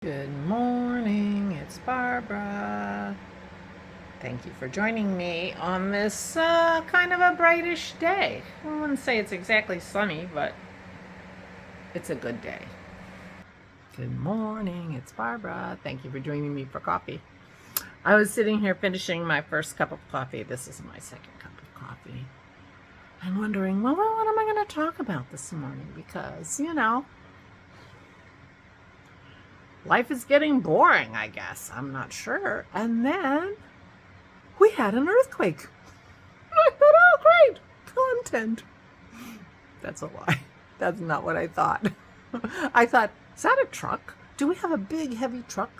Good morning, it's Barbara. Thank you for joining me on this kind of a brightish day. I wouldn't say it's exactly sunny, but it's a good day. Good morning, it's Barbara. Thank you for joining me for coffee. I was sitting here finishing my first cup of coffee. This is my second cup of coffee. I'm wondering, well, what am I going to talk about this morning? Because, life is getting boring, I guess. I'm not sure. And then we had an earthquake. I thought, oh, great, content. That's a lie. That's not what I thought. I thought, is that a truck? Do we have a big, heavy truck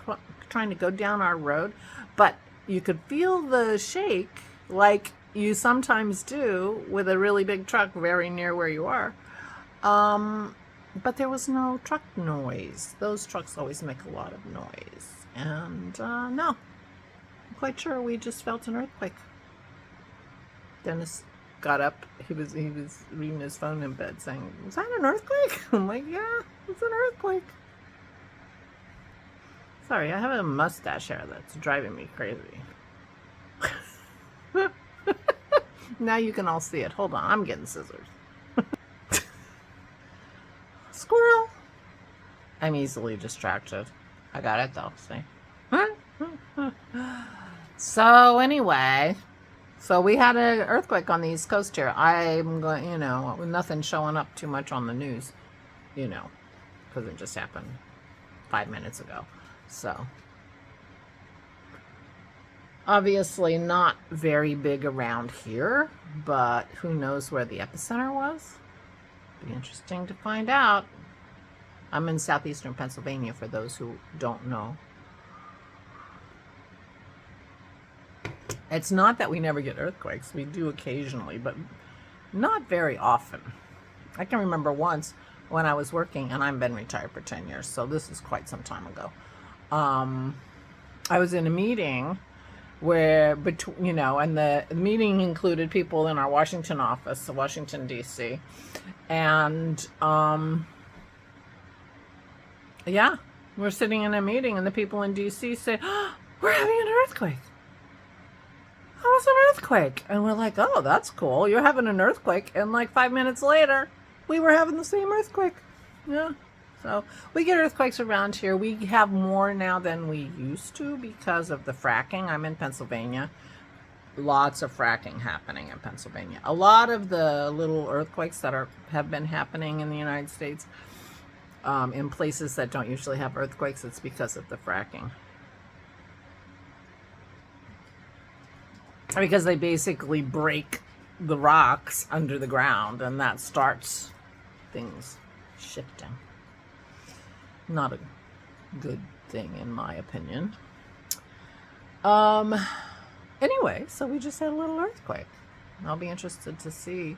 trying to go down our road? But you could feel the shake like you sometimes do with a really big truck very near where you are. But there was no truck noise. Those trucks always make a lot of noise. And no, I'm quite sure we just felt an earthquake. Dennis got up. He was reading his phone in bed saying, "Is that an earthquake?" I'm like, "Yeah, it's an earthquake." Sorry, I have a mustache hair that's driving me crazy. Now you can all see it. Hold on, I'm getting scissors. Squirrel. I'm easily distracted. I got it though, see? So anyway, we had an earthquake on the East Coast here. I'm going, nothing showing up too much on the news, because it just happened 5 minutes ago. So obviously not very big around here, but who knows where the epicenter was? Be interesting to find out. I'm in southeastern Pennsylvania, for those who don't know. It's not that we never get earthquakes. We do occasionally, but not very often. I can remember once when I was working, and I've been retired for 10 years, so this is quite some time ago. I was in a meeting where, and the meeting included people in our Washington office, Washington, D.C., and yeah, we're sitting in a meeting, and the people in D.C. say, "Oh, we're having an earthquake." That was an earthquake. And we're like, "Oh, that's cool. You're having an earthquake." And like 5 minutes later, we were having the same earthquake. Yeah. So we get earthquakes around here. We have more now than we used to because of the fracking. I'm in Pennsylvania. Lots of fracking happening in Pennsylvania. A lot of the little earthquakes that have been happening in the United States, in places that don't usually have earthquakes, it's because of the fracking. Because they basically break the rocks under the ground, and that starts things shifting. Not a good thing, in my opinion. Anyway, so we just had a little earthquake. I'll be interested to see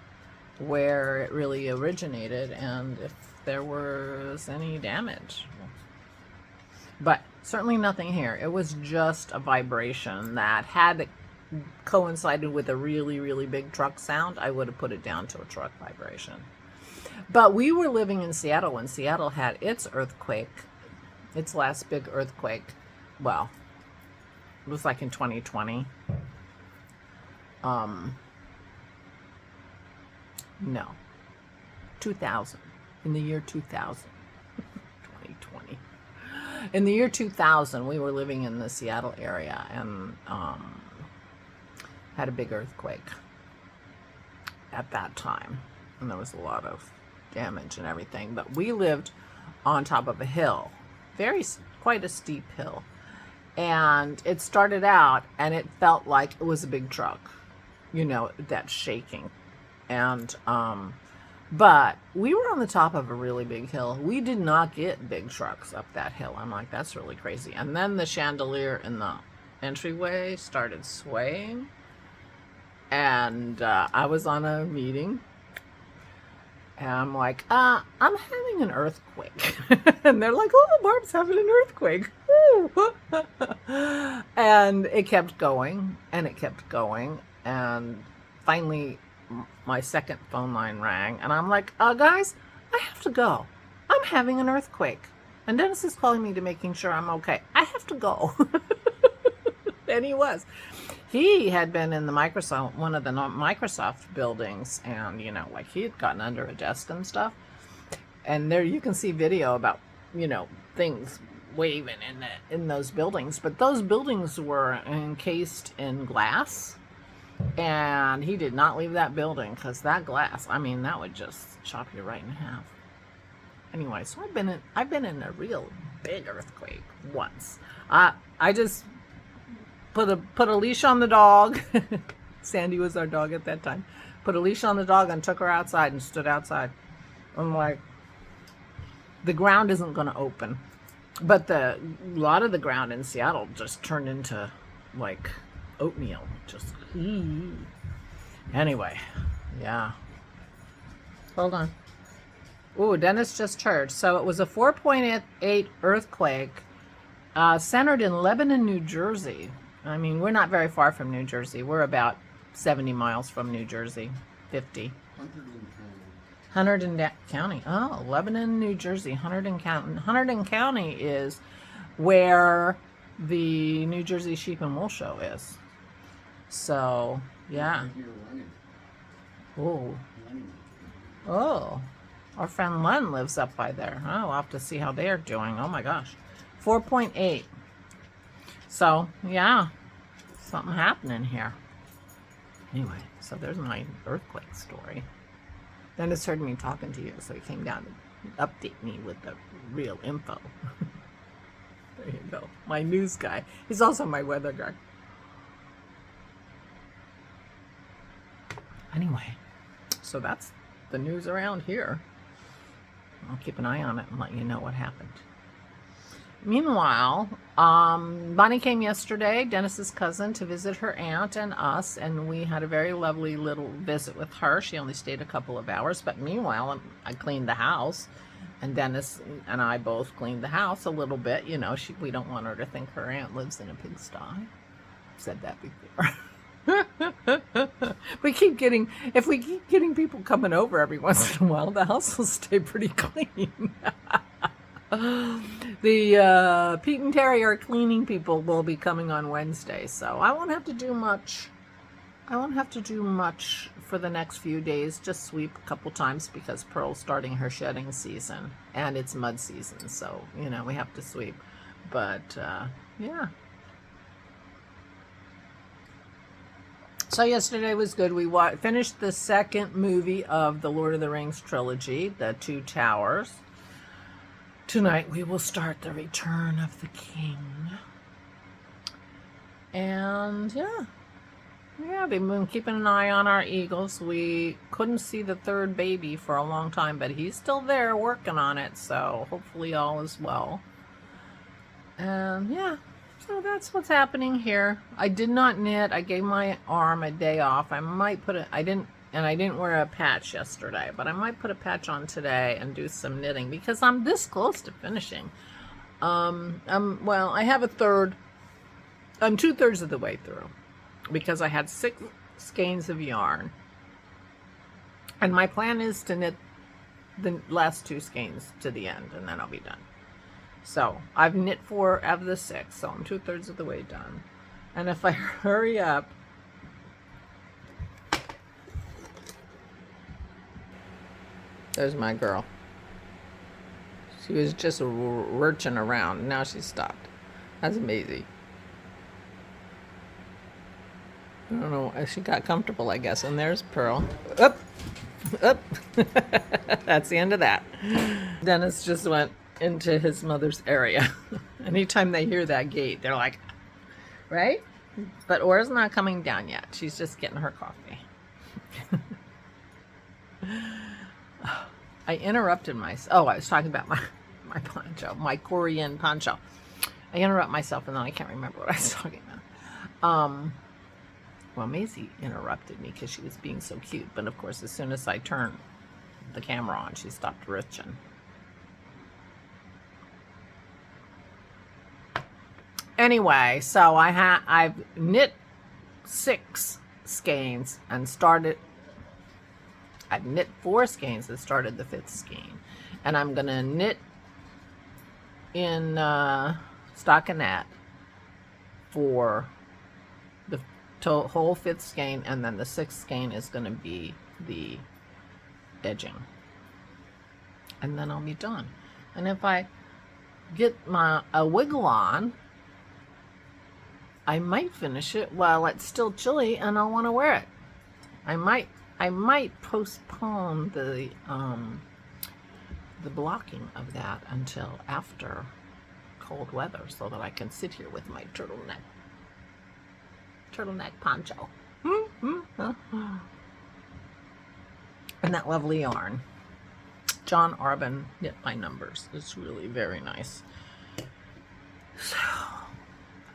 where it really originated and if there was any damage. But certainly nothing here. It was just a vibration that had coincided with a really, really big truck sound. I would have put it down to a truck vibration. But we were living in Seattle when Seattle had its earthquake, its last big earthquake. Well, it was like in 2020. No. 2000. In the year 2000. 2020. In the year 2000, we were living in the Seattle area and had a big earthquake at that time. And there was a lot of damage and everything. But we lived on top of a hill. Quite a steep hill. And it started out and it felt like it was a big truck. That shaking. And but we were on the top of a really big hill. We did not get big trucks up that hill. I'm like, that's really crazy. And then the chandelier in the entryway started swaying. And I was on a meeting. And I'm like, I'm having an earthquake. And they're like, "Oh, Barb's having an earthquake." And it kept going, and it kept going. And finally, my second phone line rang. And I'm like, guys, I have to go. I'm having an earthquake. And Dennis is calling me to making sure I'm okay. I have to go. And he was. He had been in the Microsoft, one of the Microsoft buildings, and, you know, like he had gotten under a desk and stuff. And there you can see video about, you know, things waving in those buildings. But those buildings were encased in glass. And he did not leave that building because that glass, I mean, that would just chop you right in half. Anyway, so I've been in a real big earthquake once. I just put a leash on the dog. Sandy was our dog at that time. Put a leash on the dog and took her outside and stood outside. I'm like, the ground isn't going to open. But a lot of the ground in Seattle just turned into like oatmeal. Just, anyway, yeah. Hold on. Ooh, Dennis just heard. So it was a 4.8 earthquake centered in Lebanon, New Jersey. I mean, we're not very far from New Jersey. We're about 70 miles from New Jersey, 50. Hunterdon County. Oh, Lebanon, New Jersey, Hunterdon County. Hunterdon County is where the New Jersey Sheep and Wool Show is. So, yeah. Oh. Oh. Our friend Len lives up by there. Oh, I'll have to see how they're doing. Oh my gosh. 4.8. So, yeah. Something happening here. Anyway, so there's my earthquake story. Dennis heard me talking to you, so he came down to update me with the real info. There you go. My news guy. He's also my weather guy. Anyway, so that's the news around here. I'll keep an eye on it and let you know what happened. Meanwhile, Bonnie came yesterday, Dennis's cousin, to visit her aunt and us, and we had a very lovely little visit with her. She only stayed a couple of hours, but meanwhile, I cleaned the house, and Dennis and I both cleaned the house a little bit. You know, we don't want her to think her aunt lives in a pigsty. I've said that before. If we keep getting people coming over every once in a while, the house will stay pretty clean. The Pete and Terry, our cleaning people, will be coming on Wednesday, so I won't have to do much. I won't have to do much for the next few days. Just sweep a couple times because Pearl's starting her shedding season, and it's mud season, so, you know, we have to sweep. But, yeah. So yesterday was good. We finished the second movie of the Lord of the Rings trilogy, The Two Towers. Tonight we will start The Return of the King. And yeah, we've been keeping an eye on our eagles. We couldn't see the third baby for a long time, but he's still there working on it, so hopefully all is well. And yeah. So that's what's happening here. I did not knit. I gave my arm a day off. I might put it, I didn't wear a patch yesterday, but I might put a patch on today and do some knitting because I'm this close to finishing. Well, I have I'm 2/3 of the way through because I had 6 skeins of yarn. And my plan is to knit the last 2 skeins to the end, and then I'll be done. So I've knit 4 out of the 6, so I'm 2/3 of the way done. And if I hurry up, there's my girl. She was just lurching around. Now she stopped. That's amazing. I don't know. She got comfortable, I guess. And there's Pearl. Up. That's the end of that. Dennis just went into his mother's area. Anytime they hear that gate, they're like, right? But Aura's not coming down yet. She's just getting her coffee. I interrupted myself. Oh, I was talking about my poncho, my Korean poncho. I interrupt myself and then I can't remember what I was talking about. Well, Maisie interrupted me because she was being so cute. But of course, as soon as I turned the camera on, she stopped retching. Anyway, so I've knit 6 skeins and started. I've knit 4 skeins and started the 5th skein, and I'm gonna knit in stockinette for the whole 5th skein, and then the 6th skein is going to be the edging, and then I'll be done. And if I get a wiggle on, I might finish it while it's still chilly and I'll want to wear it. I might postpone the blocking of that until after cold weather, so that I can sit here with my turtleneck poncho and that lovely yarn. John Arbin knit my numbers. It's really very nice. So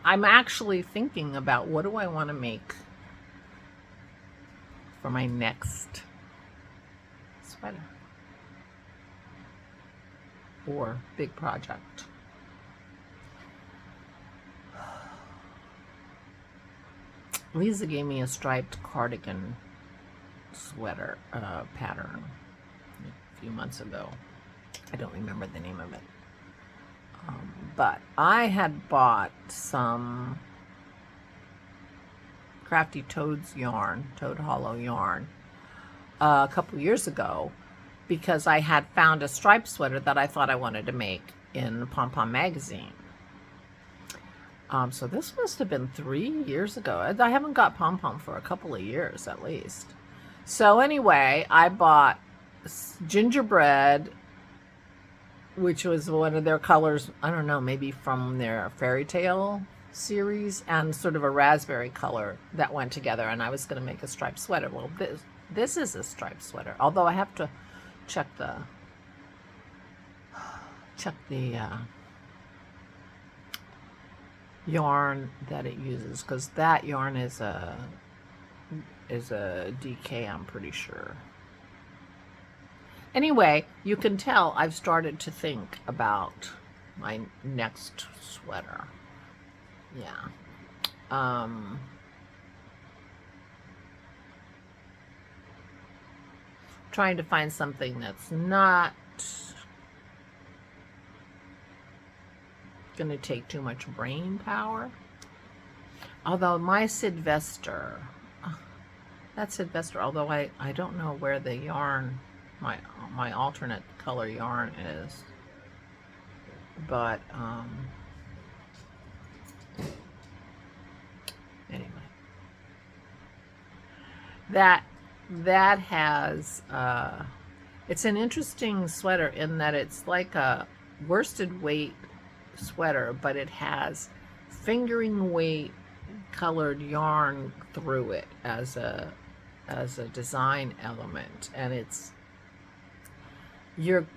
I'm actually thinking about, what do I want to make for my next sweater or big project. Lisa gave me a striped cardigan sweater pattern a few months ago. I don't remember the name of it. But I had bought some Crafty Toad's yarn, Toad Hollow yarn, a couple years ago, because I had found a striped sweater that I thought I wanted to make in Pom Pom magazine. So this must have been 3 years ago. I haven't got Pom Pom for a couple of years at least. So anyway, I bought gingerbread, which was one of their colors, I don't know, maybe from their fairy tale series, and sort of a raspberry color that went together, and I was going to make a striped sweater. Well, this is a striped sweater, although I have to check the yarn that it uses, because that yarn is a DK, I'm pretty sure. Anyway, you can tell I've started to think about my next sweater. Yeah. Trying to find something that's not going to take too much brain power. Although my Sylvester, that Sylvester, although I don't know where the yarn, my alternate color yarn is, but anyway, that has it's an interesting sweater in that it's like a worsted weight sweater, but it has fingering weight colored yarn through it as a design element, and it's you're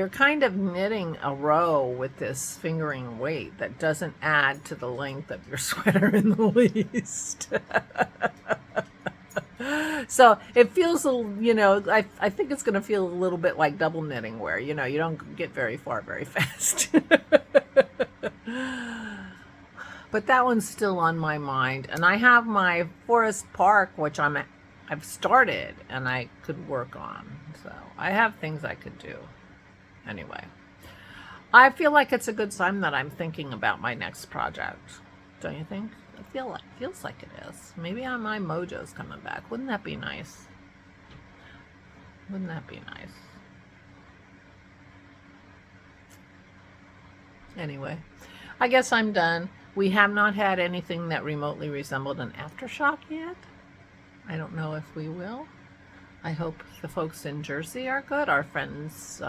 kind of knitting a row with this fingering weight that doesn't add to the length of your sweater in the least. So it feels, you know, I think it's going to feel a little bit like double knitting, where, you know, you don't get very far very fast. But that one's still on my mind, and I have my Forest Park, which I've started and I could work on. So I have things I could do. Anyway, I feel like it's a good sign that I'm thinking about my next project. Don't you think? Feels like it is. Maybe my mojo's coming back. Wouldn't that be nice? Wouldn't that be nice? Anyway, I guess I'm done. We have not had anything that remotely resembled an aftershock yet. I don't know if we will. I hope the folks in Jersey are good. Our friends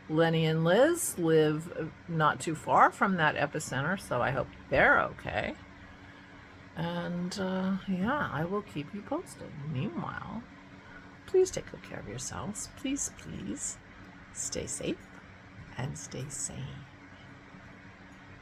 Lenny and Liz live not too far from that epicenter, so I hope they're okay. And yeah, I will keep you posted. Meanwhile, please take good care of yourselves. Please, please stay safe and stay sane.